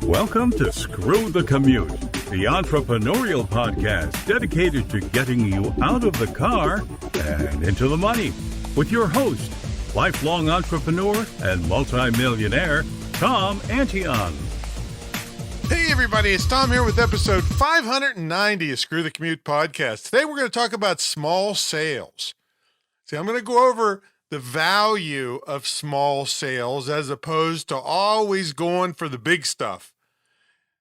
Welcome to Screw the Commute, the entrepreneurial podcast dedicated to getting you out of the car and into the money with your host, lifelong entrepreneur and multimillionaire, Tom Antion. Hey everybody, it's Tom here with episode 590 of Screw the Commute podcast. Today we're going to talk about small sales. See, I'm going to go over the value of small sales as opposed to always going for the big stuff.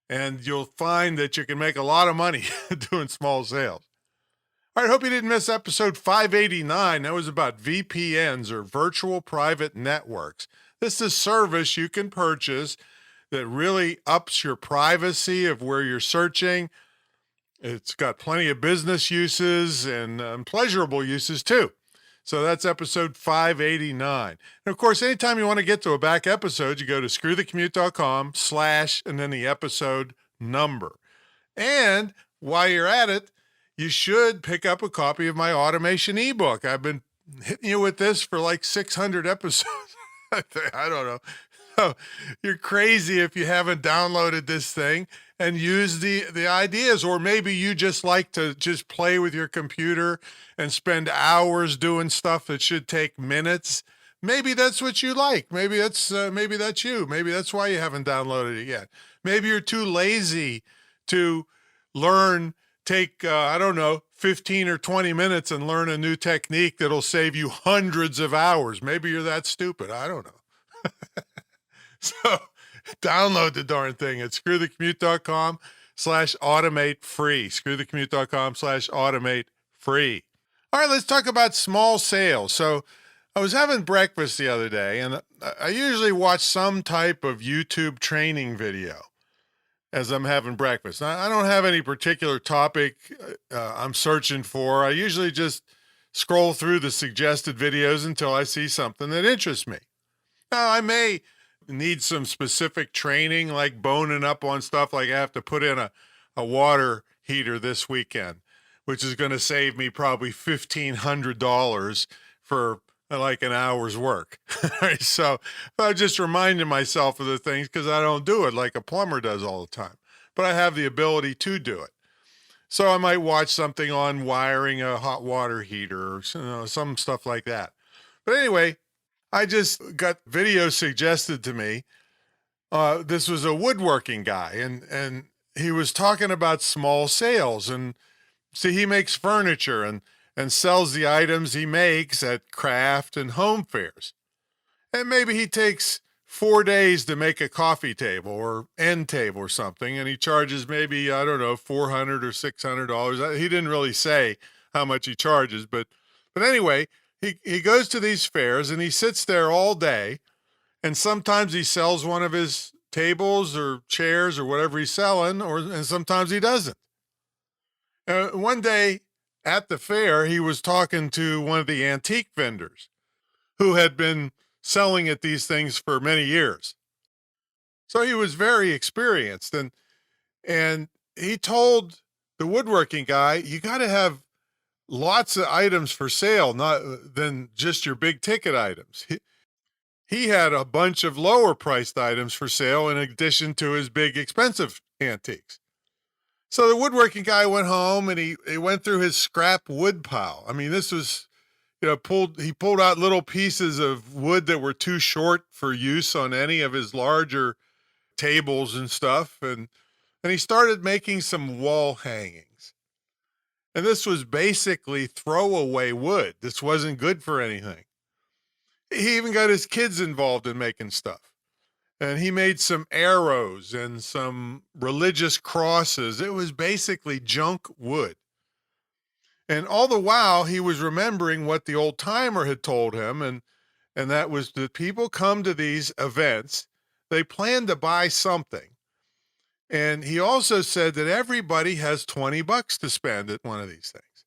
And you'll find that you can make a lot of money doing small sales. All right, hope you didn't miss episode 589. That was about VPNs, or virtual private networks. This is a service you can purchase that really ups your privacy of where you're searching. It's got plenty of business uses and pleasurable uses too. So that's episode 589. And of course, anytime you want to get to a back episode, you go to screwthecommute.com/ and then the episode number. And while you're at it, you should pick up a copy of my automation ebook. I've been hitting you with this for like 600 episodes. I don't know. So you're crazy if you haven't downloaded this thing and use the ideas, or maybe you just like to just play with your computer and spend hours doing stuff that should take minutes. Maybe that's what you like. Maybe that's you. Maybe that's why you haven't downloaded it yet. Maybe you're too lazy to learn. Take 15 or 20 minutes and learn a new technique that'll save you hundreds of hours. Maybe you're that stupid. I don't know. So download the darn thing at screwthecommute.com/automate free. Screwthecommute.com/automate free. All right, let's talk about small sales. So I was having breakfast the other day, and I usually watch some type of YouTube training video as I'm having breakfast. I don't have any particular topic I'm searching for. I usually just scroll through the suggested videos until I see something that interests me. Now, I may need some specific training, like boning up on stuff, like I have to put in a water heater this weekend, which is going to save me probably $1,500 for like an hour's work. So I'm just reminding myself of the things because I don't do it like a plumber does all the time, but I have the ability to do it. So I might watch something on wiring a hot water heater or some stuff like that. But anyway, I just got videos suggested to me. This was a woodworking guy, and he was talking about small sales. And see, he makes furniture and sells the items he makes at craft and home fairs. And maybe he takes 4 days to make a coffee table or end table or something, and he charges maybe, $400 or $600. He didn't really say how much he charges, but anyway, he goes to these fairs and he sits there all day, and sometimes he sells one of his tables or chairs or whatever he's selling, and sometimes he doesn't. One day at the fair, he was talking to one of the antique vendors who had been selling at these things for many years. So he was very experienced, and he told the woodworking guy, you got to have lots of items for sale, not than just your big ticket items. He had a bunch of lower priced items for sale in addition to his big expensive antiques. So the woodworking guy went home and he went through his scrap wood pile. I mean, this was, he pulled out little pieces of wood that were too short for use on any of his larger tables and stuff. And he started making some wall hangings. And this was basically throwaway wood. This wasn't good for anything. He even got his kids involved in making stuff. And he made some arrows and some religious crosses. It was basically junk wood. And all the while, he was remembering what the old timer had told him. And that was that people come to these events, they plan to buy something. And he also said that everybody has $20 to spend at one of these things.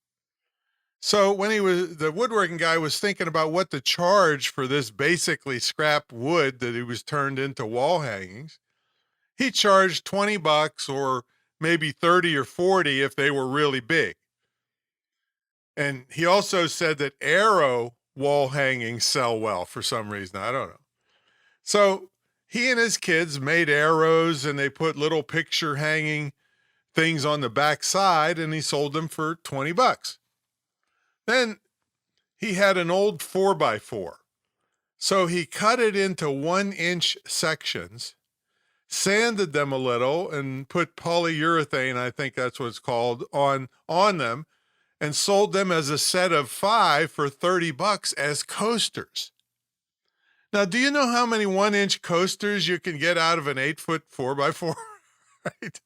So when the woodworking guy was thinking about what to charge for this basically scrap wood that he was turned into wall hangings, he charged $20 or maybe 30 or 40 if they were really big. And he also said that arrow wall hangings sell well for some reason. I don't know. So he and his kids made arrows and they put little picture hanging things on the back side and he sold them for $20. Then he had an old 4x4. So he cut it into 1-inch sections, sanded them a little and put polyurethane, I think that's what it's called, on them, and sold them as a set of 5 for $30 as coasters. Now, do you know how many 1-inch coasters you can get out of an 8-foot 4x4? Right?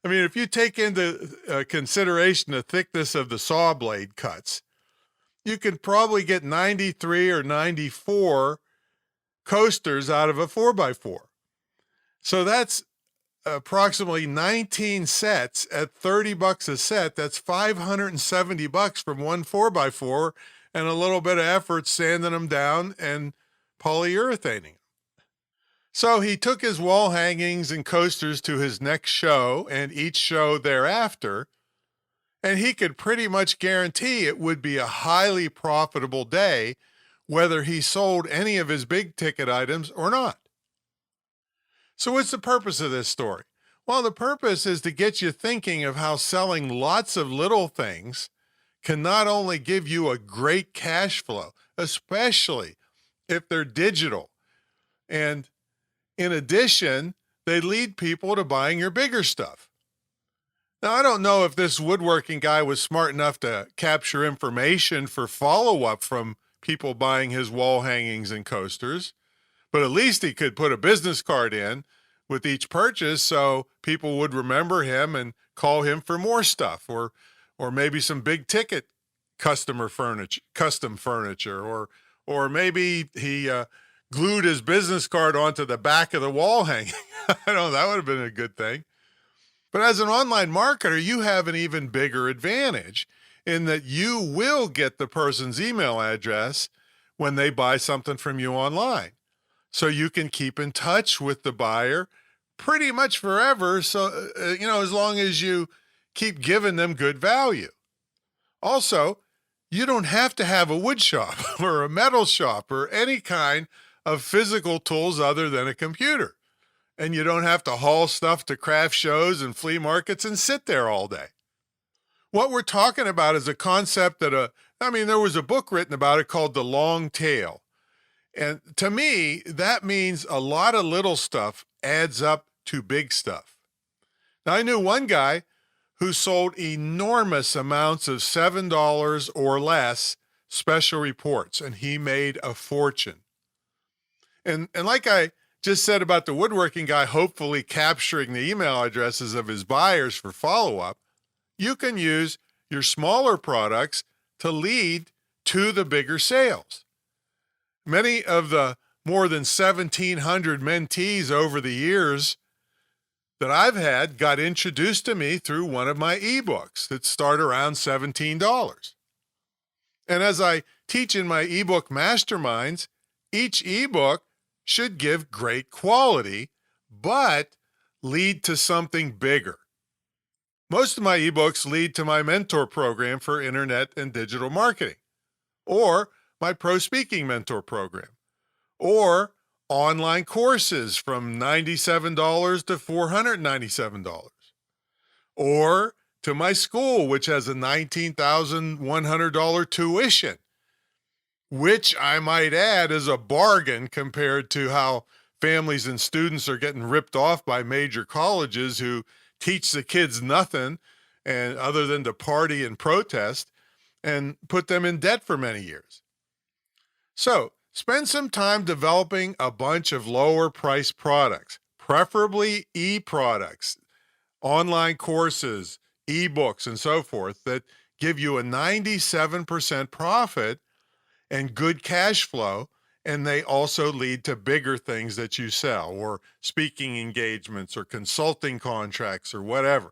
I mean, if you take into consideration the thickness of the saw blade cuts, you could probably get 93 or 94 coasters out of a 4x4. So that's approximately 19 sets at $30 a set. That's $570 from one 4x4 and a little bit of effort sanding them down and polyurethaning. So he took his wall hangings and coasters to his next show and each show thereafter, and he could pretty much guarantee it would be a highly profitable day, whether he sold any of his big ticket items or not. So what's the purpose of this story? Well, the purpose is to get you thinking of how selling lots of little things can not only give you a great cash flow, especially if they're digital, and in addition, they lead people to buying your bigger stuff. Now, I don't know if this woodworking guy was smart enough to capture information for follow-up from people buying his wall hangings and coasters, but at least he could put a business card in with each purchase so people would remember him and call him for more stuff, or maybe some big ticket custom furniture, or maybe he glued his business card onto the back of the wall hanging. I don't know, that would have been a good thing. But as an online marketer, you have an even bigger advantage in that you will get the person's email address when they buy something from you online. So you can keep in touch with the buyer pretty much forever. So, as long as you keep giving them good value. Also, you don't have to have a wood shop or a metal shop or any kind of physical tools other than a computer. And you don't have to haul stuff to craft shows and flea markets and sit there all day. What we're talking about is a concept that there was a book written about it called The Long Tail. And to me, that means a lot of little stuff adds up to big stuff. Now, I knew one guy who sold enormous amounts of $7 or less special reports, and he made a fortune. And like I just said about the woodworking guy hopefully capturing the email addresses of his buyers for follow-up, you can use your smaller products to lead to the bigger sales. Many of the more than 1,700 mentees over the years that I've had got introduced to me through one of my ebooks that start around $17. And as I teach in my ebook masterminds, each ebook should give great quality, but lead to something bigger. Most of my ebooks lead to my mentor program for internet and digital marketing, or my pro speaking mentor program, or online courses from $97 to $497, or to my school, which has a $19,100 tuition, which I might add is a bargain compared to how families and students are getting ripped off by major colleges who teach the kids nothing and other than to party and protest and put them in debt for many years. So spend some time developing a bunch of lower price products, preferably e-products, online courses, ebooks, and so forth that give you a 97% profit and good cash flow, and they also lead to bigger things that you sell, or speaking engagements or consulting contracts or whatever.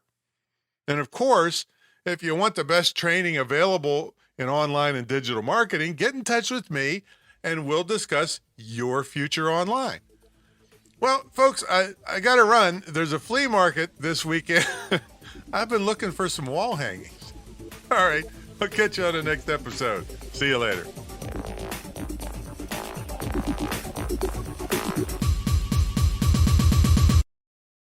And of course, if you want the best training available in online and digital marketing, get in touch with me and we'll discuss your future online. Well, folks, I got to run. There's a flea market this weekend. I've been looking for some wall hangings. All right, I'll catch you on the next episode. See you later.